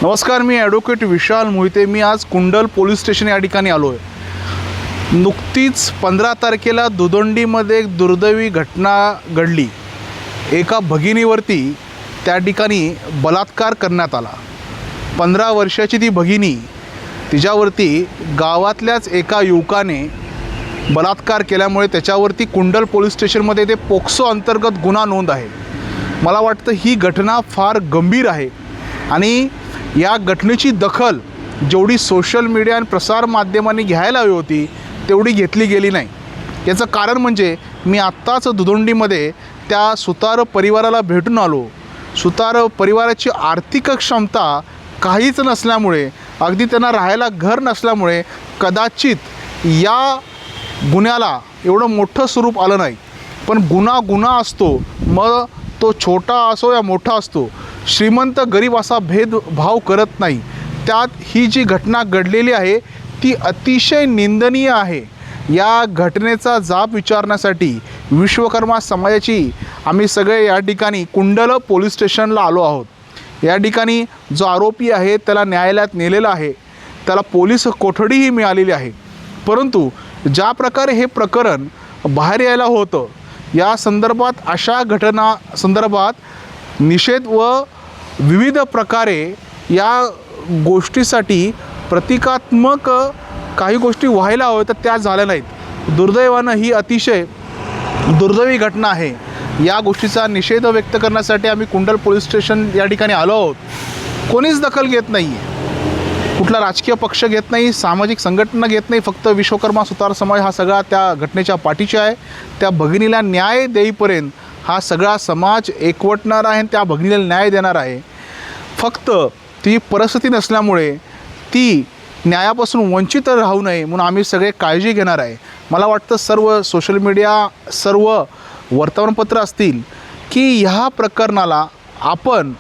नमस्कार, मी ॲडव्होकेट विशाल मोहिते. मी आज कुंडल police station या ठिकाणी आलो आहे. नुकतीच 15 तारखेला दुदंडीमध्ये एक दुर्दैवी घटना घडली. एका भगिनीवरती त्या ठिकाणी बलात्कार करण्यात आला. 15 वर्षाची ती भगिनी, तिच्यावरती गावातल्याच एका युवकाने बलात्कार केल्यामुळे त्याच्यावरती कुंडल पोलीस स्टेशनमध्ये ते पोक्सो अंतर्गत गुन्हा नोंद आहे. मला वाटतं ही घटना फार गंभीर आहे आणि या घटनेची दखल जेवढी सोशल मीडिया आणि प्रसारमाध्यमांनी घ्यायला हवी होती तेवढी घेतली गेली नाही. याचं कारण म्हणजे मी आत्ताच दुदंडीमध्ये त्या सुतार परिवाराला भेटून आलो. सुतार परिवाराची आर्थिक क्षमता काहीच नसल्यामुळे, अगदी त्यांना राहायला घर नसल्यामुळे कदाचित या गुन्ह्याला एवढं मोठं स्वरूप आलं नाही. पण गुन्हा असतो, मग तो छोटा असो या मोठा असतो. श्रीमंत गरीब असा भेदभाव करत नाही. त्यात ही जी घटना घडलेली आहे ती अतिशय निंदनीय आहे. या घटनेचा जाब विचारण्यासाठी विश्वकर्मा समाजाची आम्ही सगळे या ठिकाणी कुंडल पोलीस स्टेशनला आलो आहोत. या ठिकाणी जो आरोपी आहे त्याला न्यायालयात नेलेलं आहे, त्याला पोलीस कोठडीही मिळालेली आहे. परंतु ज्या प्रकारे हे प्रकरण बाहेर यायला होतं, या संदर्भात अशा घटना संदर्भात निषेध व विविध प्रकारे या गोष्टीसाठी प्रतिकात्मक काही गोष्टी व्हायला हव्या तर त्या झाल्या नाहीत. दुर्दैवानं ही अतिशय दुर्दैवी घटना आहे. या गोष्टीचा निषेध व्यक्त करण्यासाठी आम्ही कुंडल पोलीस स्टेशन या ठिकाणी आलो आहोत. कोणीच दखल घेत नाही आहे, कुठला राजकीय पक्ष घेत नाही, सामाजिक संघटना घेत नाही. फक्त विश्वकर्मा सुतार समाज हा सगळा त्या घटनेच्या पाठीशी आहे. त्या भगिनीला न्याय देईपर्यंत हा सगळा समाज एकवटणार आहे, त्या भगिनीला न्याय देणार आहे. फक्त ती परिस्थिती नसल्यामुळे ती न्यायापासून वंचित राहू नये म्हणून आम्ही सगळे काळजी घेणार आहे. मला वाटतं सर्व सोशल मीडिया, सर्व वर्तमानपत्र असतील की ह्या प्रकरणाला आपण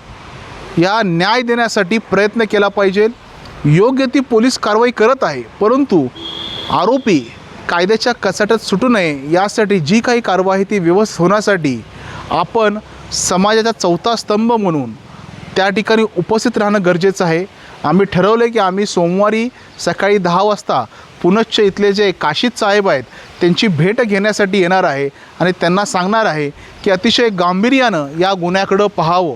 या न्याय देण्यासाठी प्रयत्न केला पाहिजे. योग्य ती पोलीस कारवाई करत आहे, परंतु आरोपी कायद्याच्या कचाट्यात सुटू नये यासाठी जी काही कारवाई ती व्यवस्थित होण्यासाठी आपण समाजाचा चौथा स्तंभ म्हणून त्या ठिकाणी उपस्थित राहणं गरजेचं आहे. आम्ही ठरवलं की आम्ही सोमवारी सकाळी 10 वाजता पुनश्च इथले जे काशीद साहेब आहेत त्यांची भेट घेण्यासाठी येणार आहे आणि त्यांना सांगणार आहे की अतिशय गांभीर्यानं या गुन्ह्याकडं पाहावं.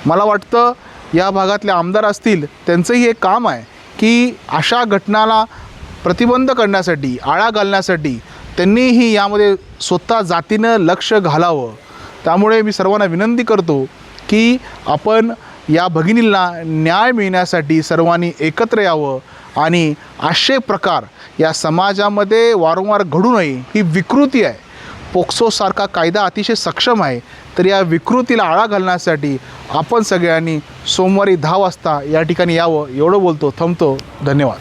मला वाटतं या भागातले आमदार असतील त्यांचंही एक काम आहे की अशा घटनाला प्रतिबंध करण्यासाठी, आळा घालण्यासाठी त्यांनीही यामध्ये स्वतः जातीनं लक्ष घालावं. त्यामुळे मी सर्वांना विनंती करतो की आपण या भगिनीला न्याय मिळण्यासाठी सर्वांनी एकत्र यावं आणि असे प्रकार या समाजामध्ये वारंवार घडू नये. ही विकृती आहे. पोक्सोसारखा कायदा अतिशय सक्षम आहे, तर या विकृतीला आळा घालण्यासाठी आपण सगळ्यांनी सोमवारी 10 वाजता या ठिकाणी यावं. एवढं बोलतो, थांबतो. धन्यवाद.